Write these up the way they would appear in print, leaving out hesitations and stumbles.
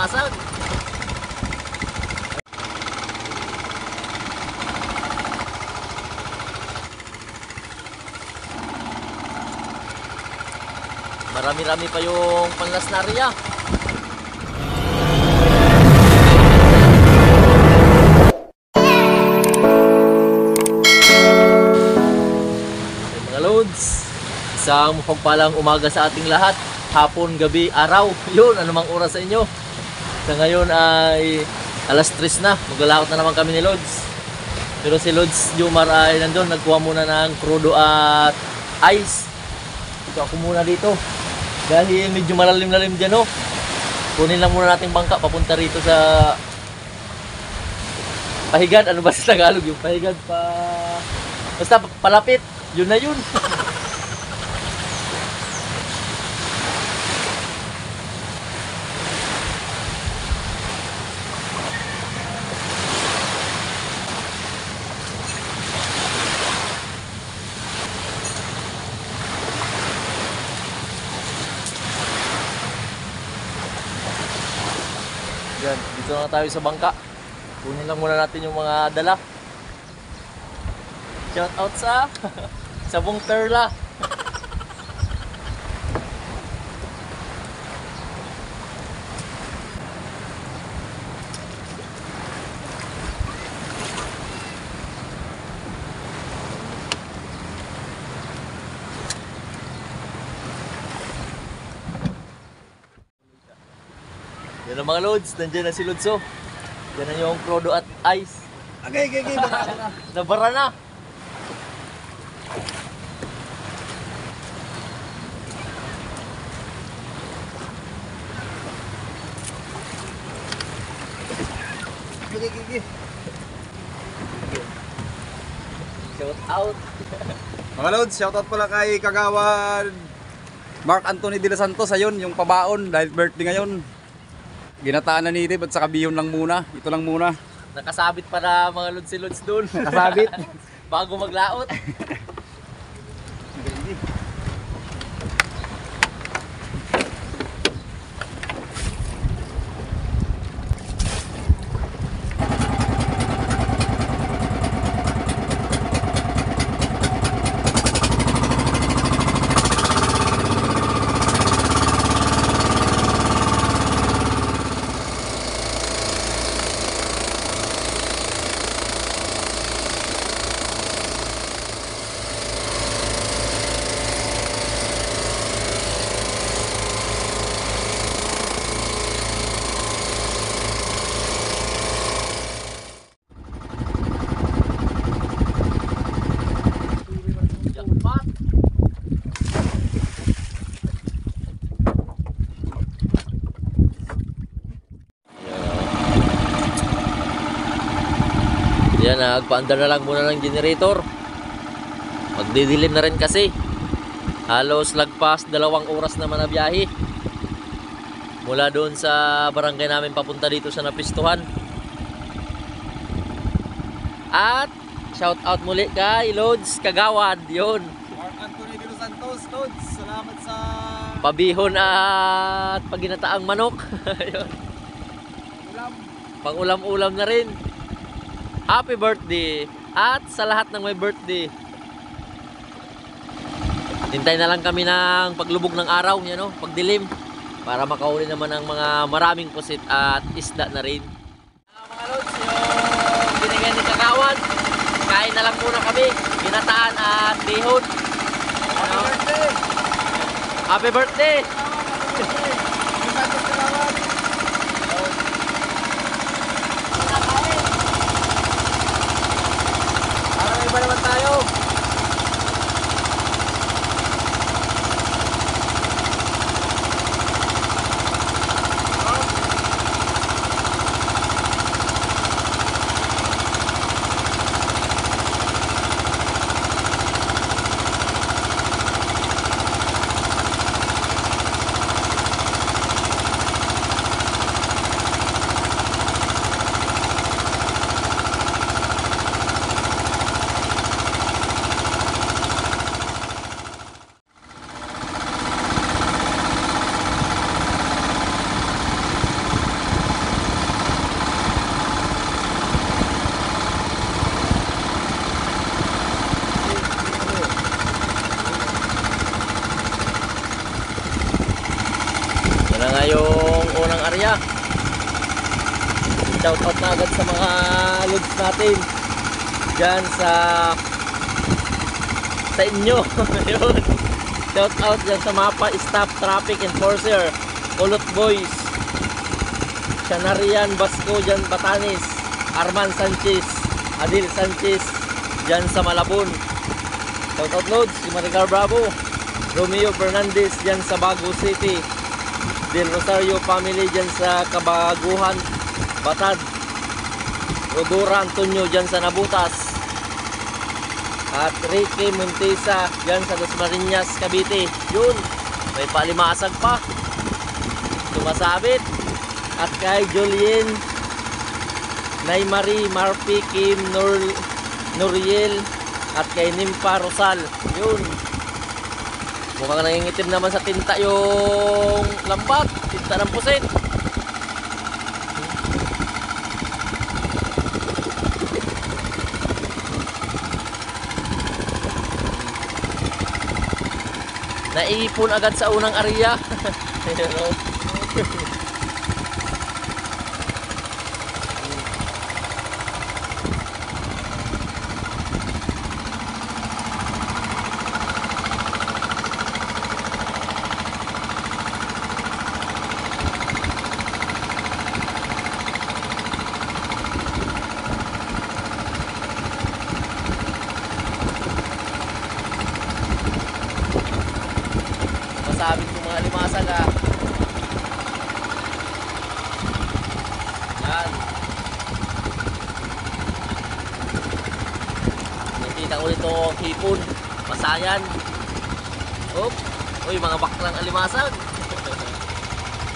bumasag. Marami-rami pa yung panlas na area. Mga loads, isang mapagpalang umaga sa ating lahat. Hapon, gabi, araw, yun, anumang oras sa inyo. Sa ngayon ay alas 3 na, maglalaot na naman kami ni Lods. Pero si Lods Jumar ay nandun, nagkuha muna ng crudo at ice. Ito ako muna dito. Dahil medyo malalim-lalim dyan, oh. Kunin lang muna natin bangka papunta rito sa Pahigad. Ano ba sa Tagalog yung Pahigad pa? Basta palapit. Yun na yun. Yan, dito na tayo sa bangka. Kunin lang muna natin yung mga dala. Shout out sa Sabong Perla. Yan ang mga loads, nandiyan na si Lodso. Yan na yung crudo at ice. Okay. Nabara na. Okay. Shout out. Mga lods, shoutout pala kay Kagawan Mark Anthony de los Santos. Ayun, yung pabaon dahil birthday ngayon. Ginataan na ni Dave at saka bihon lang muna. Ito lang muna. Nakasabit para mga lods si Lods doon. Nakasabit. Bago maglaot. Yan, nagpaandar na lang muna ng generator. Magdidilim na rin kasi. Halos lagpas 2 oras naman na biyahe. Mula doon sa barangay namin papunta dito sa napistuhan. At shout out muli kay Lods Kagawad. Yun. Mark Anthony de los Santos, Lods. Salamat sa Pabihon at paginataang manok. Yun. ulam. Pang ulam-ulam na rin. Happy birthday! At sa lahat ng may birthday, hintay na lang kami ng paglubog ng araw, yan o, pagdilim, para makauli naman ang mga maraming pusit at isda na rin. Mga lods, yung binigay ni Kakawan, kain na lang muna kami, ginataan at bihon. Happy birthday! Happy birthday! Santos Kagawan. Iba naman tayo. area. Shout out na agad sa mga lods natin dyan sa inyo. Yun. Shout out dyan sa Mapa Staff Traffic Enforcer, Kulot Boys, Chanarian Basco dyan Batanes, Arman Sanchez, Adil Sanchez dyan sa Malabon. Shout out loads si Maricar Bravo, Romeo Fernandez dyan sa Bago City, Del Rosario family dyan sa Kabaguhan Batad, Rodora Antonio dyan sa Nabutas, at Ricky Montesa dyan sa Dasmariñas, Cavite. Yun, may palimasag pa sumasabit. At kay Julien, Naymari, Marfi, Kim, Nuriel, at kay Nimpa Rosal. Yun, mukhang nangingitim naman sa tinta yung lambat, tinta ng pusit. Naipon agad sa unang area. Ayun, oh. Masabi ko mga limasag ha. Yan. Nakita ko dito hipon, masayan. Oop. Uy, mga baklang alimasag.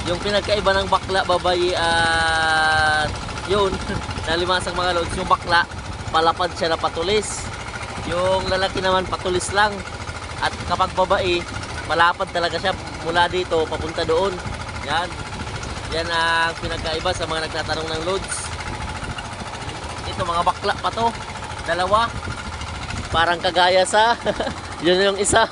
Yung pinagkaiba ng bakla, babae at yun, na limasag mga lods, yung bakla palapad siya na patulis. Yung lalaki naman patulis lang. At kapag babae, malapad talaga siya mula dito papunta doon. Yan. Yan ang pinagkaiba sa mga nagtatanong ng loads. Ito mga bakla pa to. Dalawa. Parang kagaya sa yun yung isa.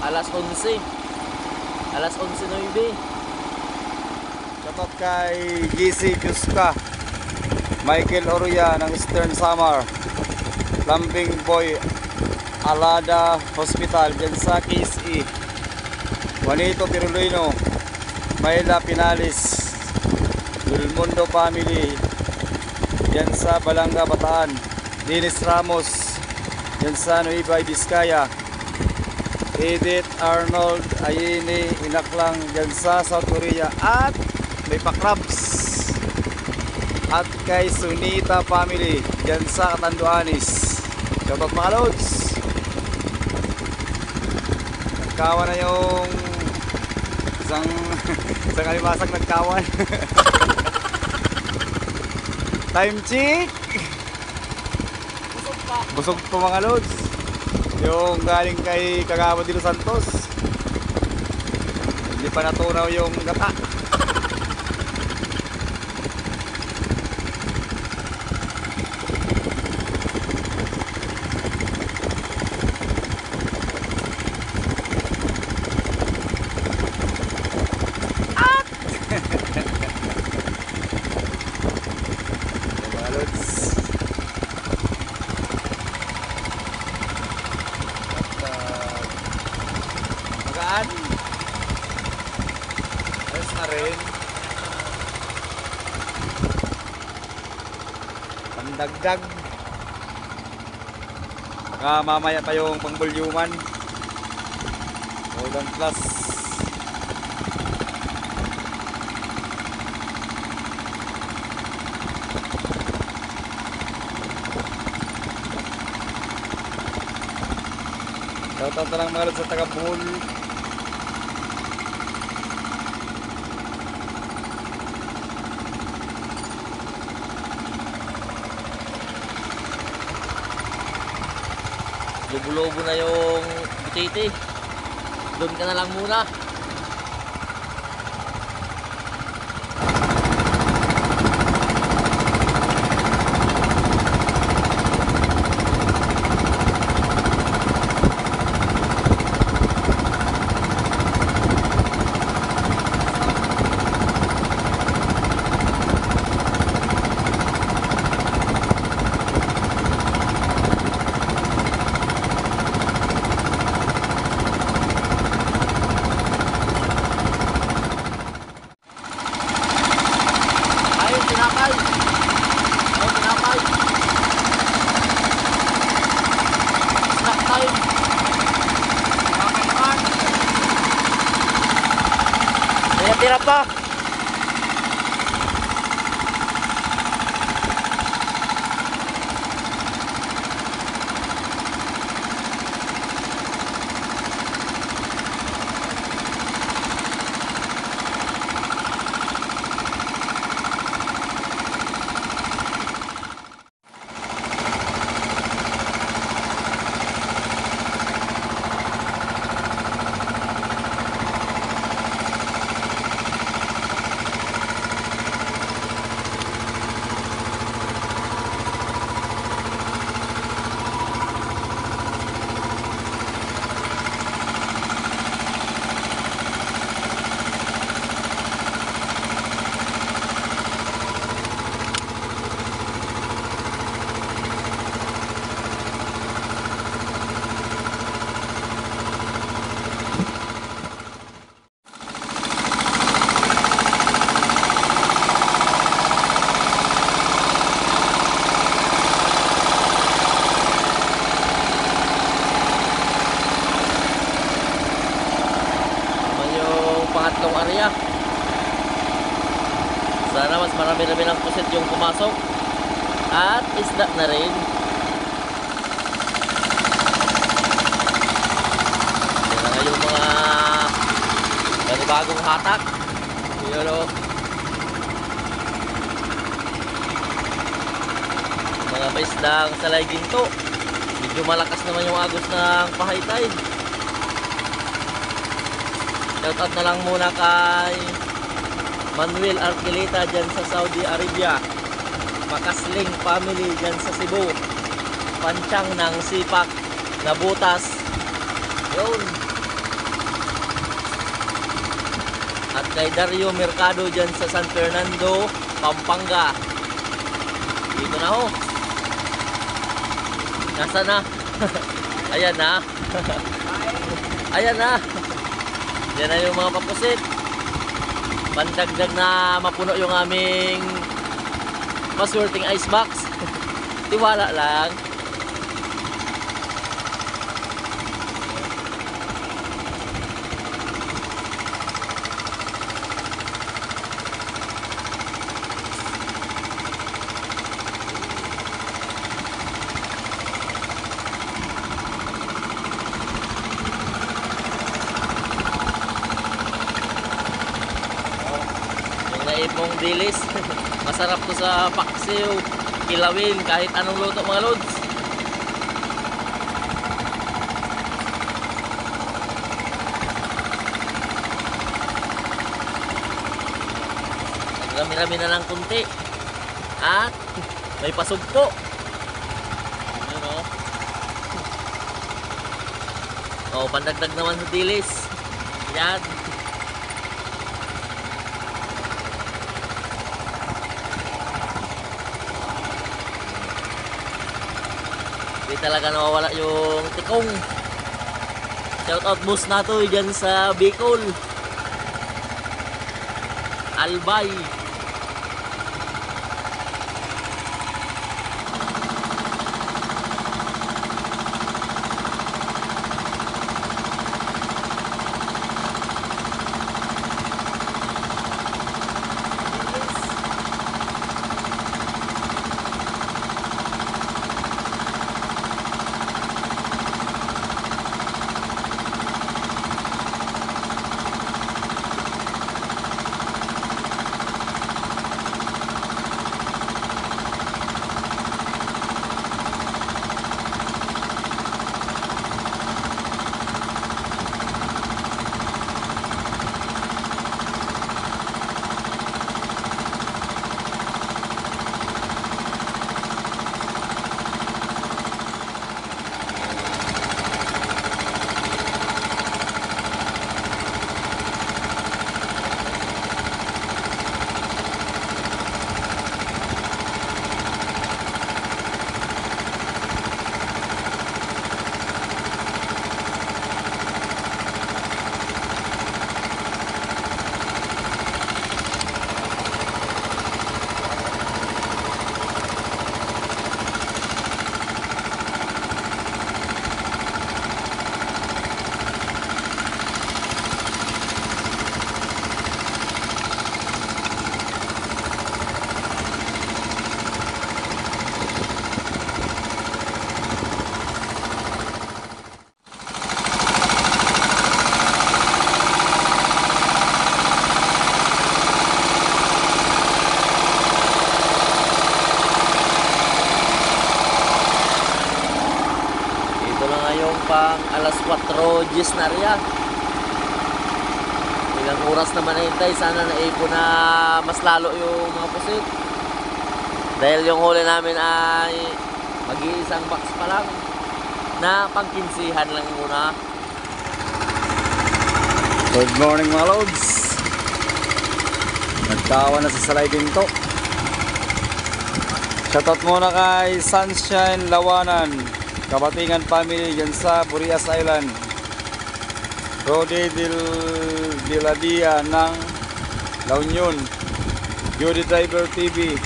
Alas 11. Alas 11:09. Shoutout kay GC Kuska, Michael Oruya ng Eastern Samar, Lambing Boy Alada Hospital dyan sa KSE, Juanito Pirulino, Mayla Pinalis, Dulmundo Family dyan sa Balanga Bataan, Dennis Ramos dyan sa Nueva Vizcaya, Edith Arnold Ayini Inaklang dyan sa South Korea, at may pakrabs, at kay Sunita Family dyan sa Catanduanes. Shoutout mga loads. Nagkawan na yung isang alimasag, nagkawan. Time check! Busog pa. Busog pa mga lods. Yung galing kay Kagawa de los Santos. Hindi pa natunaw yung gata. Mga lods. Magaan. Ayos na rin. Pandagdag. Baka mamaya pa yung pangbulyuman. Golden Plus. Shoutout na lang mga lods sa taga-Bohol. Lubo-lubo na yung butiti. Doon ka na lang muna. Ayun, tinapay. Ayun, tinapay. Snack time. Tinapay naman. Tira pa. Pangatlong area. Sana mas marami-rami ng pusit yung pumasok. At isda na rin. Yan na yung mga bagong hatak. Yun o. Mga paisdang salay ginto. Medyo malakas naman yung agos ng high tide. Shoutout na lang muna kay Manuel Arquileta dyan sa Saudi Arabia. Makasling family dyan sa Cebu. Panchang ng Sipak na butas. Yun. At kay Dario Mercado dyan sa San Fernando, Pampanga. Dito na ho. Nasa na? Ayan na. Ayan na. Yan na yung mga papusit. Pandagdag na mapuno yung aming paswerteng ice box. Tiwala lang. Ipong dilis. Masarap to sa paksiw, kilawin, kahit anong luto mga lods. Rami-rami na lang kunti. At may pasugpo. Ayun o. Oh, pandagdag naman sa dilis. Yan. Hindi talaga nawawala yung tikong. Shoutout boss na to dyan sa Bicol. Albay. Pang alas 4:10 na riyan. Ilang oras naman na hintay. Sana naipon na mas lalo yung mga pusit. Dahil yung huli namin ay mag-iisang box pa lang na pangkinsihan lang muna. Good morning mga lods. Nagtawa na sa salay din to. Shoutout muna kay Sunshine Lawanan, Kabatingan family dyan sa Burias Island. Rode de la Dia ng La Union. Judy Driver TV.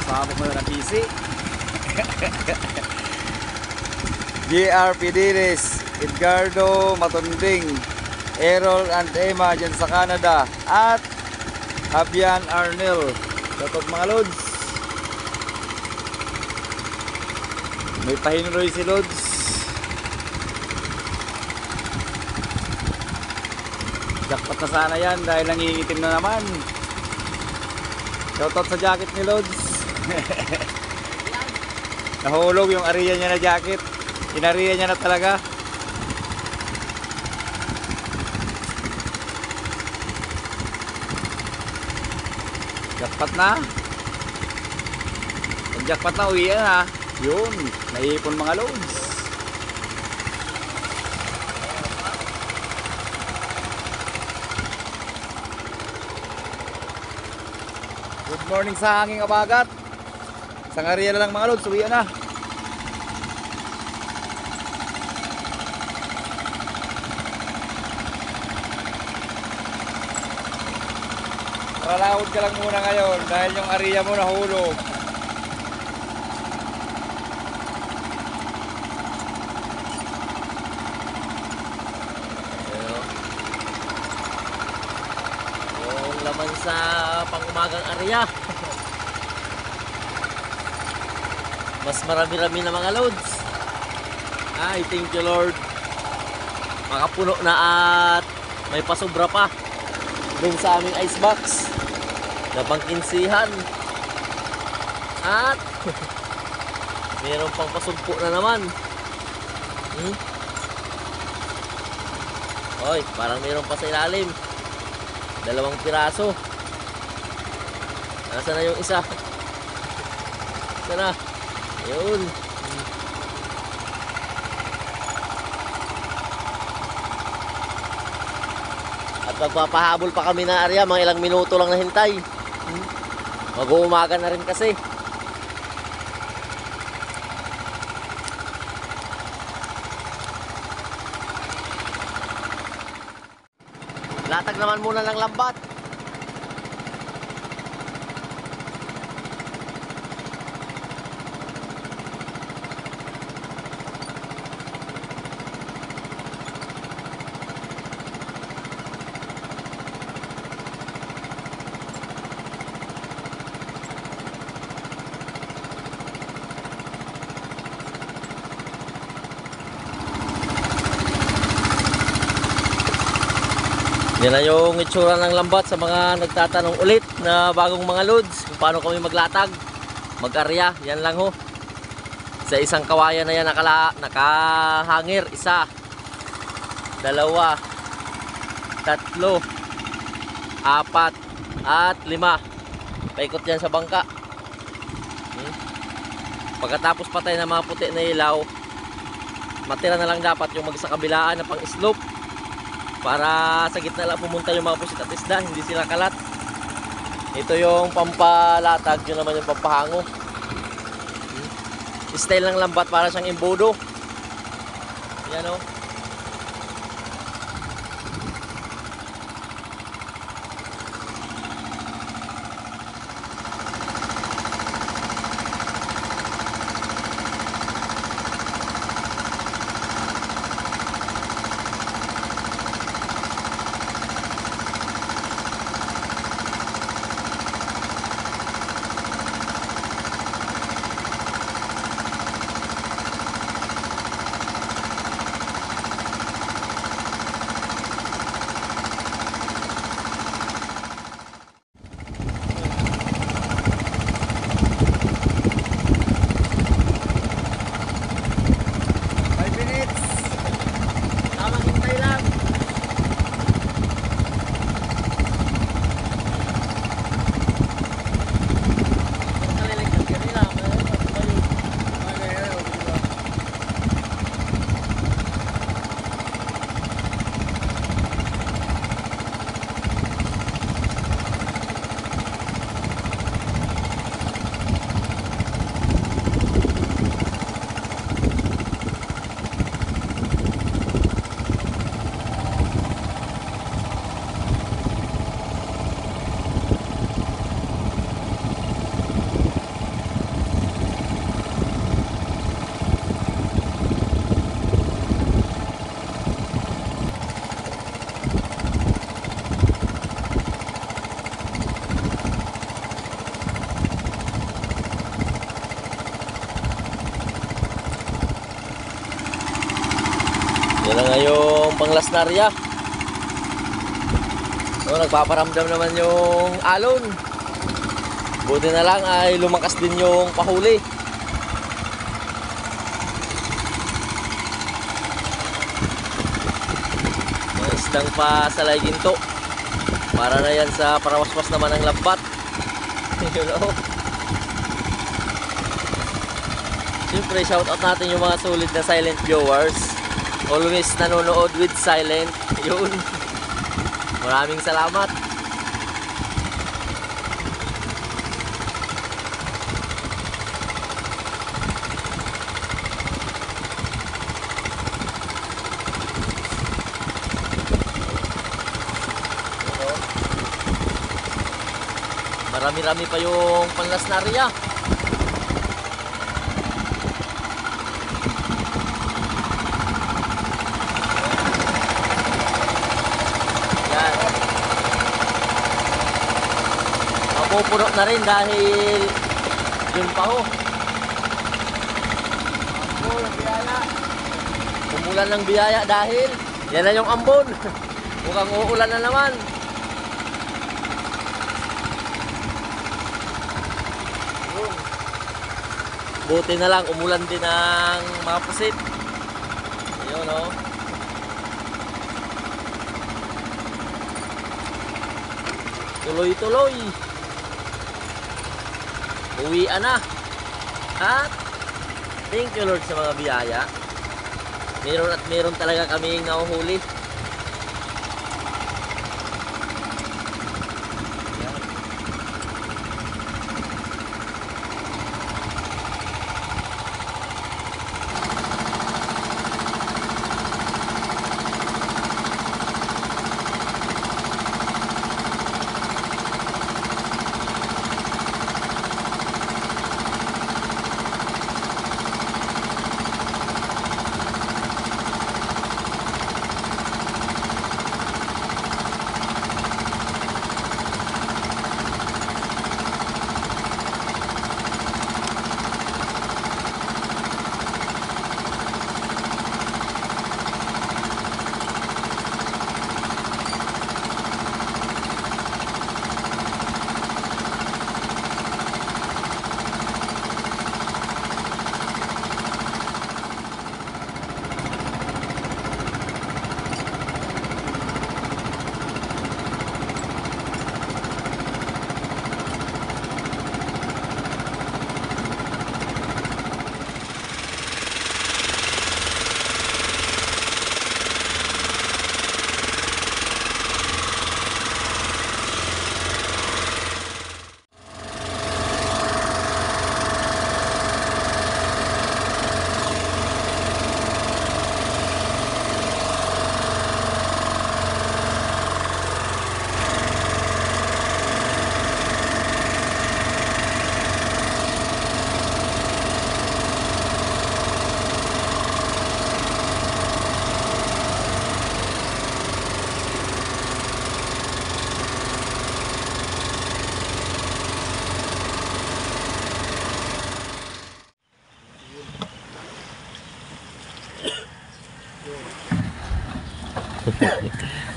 Sabok mo na ng PC. JR Pidiris, Edgardo Matunding, Errol and Emma dyan sa Canada. At Abian Arnel. Shoutout mga lods. May pahinuloy si Lods. Jackpot na sana yan dahil nangingitim na naman. Shoutout sa jacket ni Lods. Nahulog yung area niya na jacket. Inariya niya na talaga. Jackpot na. Pag jackpot na, uwi na. Yun, naipon mga loads. Good morning sa hanging abagat. Isang area na lang mga loads, uwi na. Paralawod ka lang muna ngayon dahil yung area mo nahulog. Laman sa pangumagang area. Mas marami-rami na mga loads. Ay, thank you Lord. Makapuno na at may pasobra pa dun sa aming icebox. na pangkinsihan. At meron pang pasugpo na naman. Oy, parang meron pa sa ilalim. 2 piraso. Nasaan na yung isa? Sana. Ayun. At magpapahabol pa kami na area, mga ilang minuto lang na hintay. Mag-uumaga na rin kasi. Latag naman muna ng lambat. Yan na yung itsura ng lambat sa mga nagtatanong ulit na bagong mga loads kung paano kami maglatag, mag-arya. Yan lang ho. Sa isang kawayan na yan nakahangir. 1, 2, 3, 4 at 5. Paikot yan sa bangka. Pagkatapos patay ng mga puti na ilaw, matira na lang dapat yung magsakabilaan na pang slope. Para sa gitna lang pumunta yung mga pusit at isda, hindi sila kalat. Ito yung pampalatag, yun naman yung pampahango. Style ng lambat para siyang imbodo. Yan o. Yan na nga yung panglasnarya. So, nagpaparamdam naman yung alon. Buti na lang ay lumakas din yung pahuli. Mga isdang pa sa ginto. Para na yan sa parawaswas naman ng lambat. Yun o. Siyempre, shoutout natin yung mga solid na silent viewers. Always nanonood with silent. Yun. Maraming salamat. Marami-rami pa yung panlasnarya. Mapupuno na rin dahil yun pa ho. Umulan ng biyaya dahil yan na yung ambon. Mukhang uulan na naman. Buti na lang, umulan din ng mga pusit. Ayun, oh. Tuloy-tuloy. Uwian na. At thank you Lord sa mga biyaya. Meron at meron talaga kaming nahuhuli.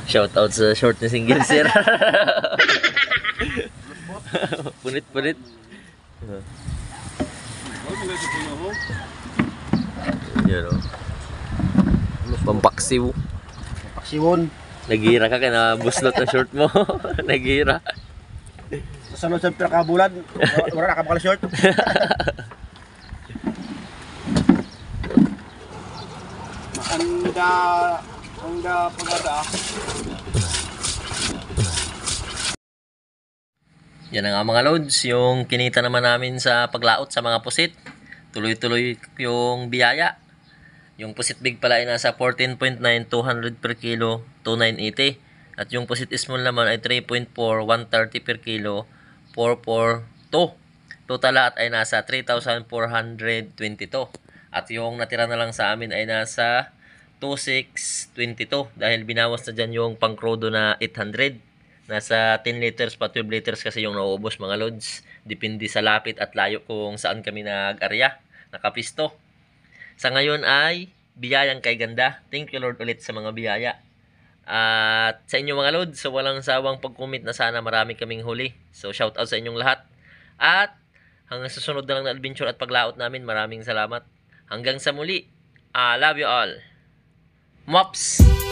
Shout out sa short na single sir. Punit-punit. Yun o. Pampaksiw. Paksiwon. Nagira ka na buslot na short mo. Nagira. Sa sunod sa pinakabulan, wala na kapakala short. Anda pagada. Yan na nga mga loads, yung kinita naman namin sa paglaot sa mga pusit. Tuloy-tuloy yung biyaya. Yung pusit big pala ay nasa 14.9, 200 per kilo, 2,980. At yung pusit small naman ay 3.4, 130 per kilo, 442. Total lahat ay nasa 3,422. At yung natira na lang sa amin ay nasa 2,622 dahil binawas na dyan yung pangkrodo na 800. Nasa 10 liters pa 12 liters kasi yung nauubos mga loads. Depende sa lapit at layo kung saan kami nag-arya, nakapisto. Sa ngayon ay biyayang kay ganda. Thank you Lord ulit sa mga biyaya. At sa inyo mga loads, so walang sawang pag-commit na sana marami kaming huli. So shout out sa inyong lahat. At hanggang susunod na lang na adventure at paglaot namin, maraming salamat. Hanggang sa muli. I love you all. Mops!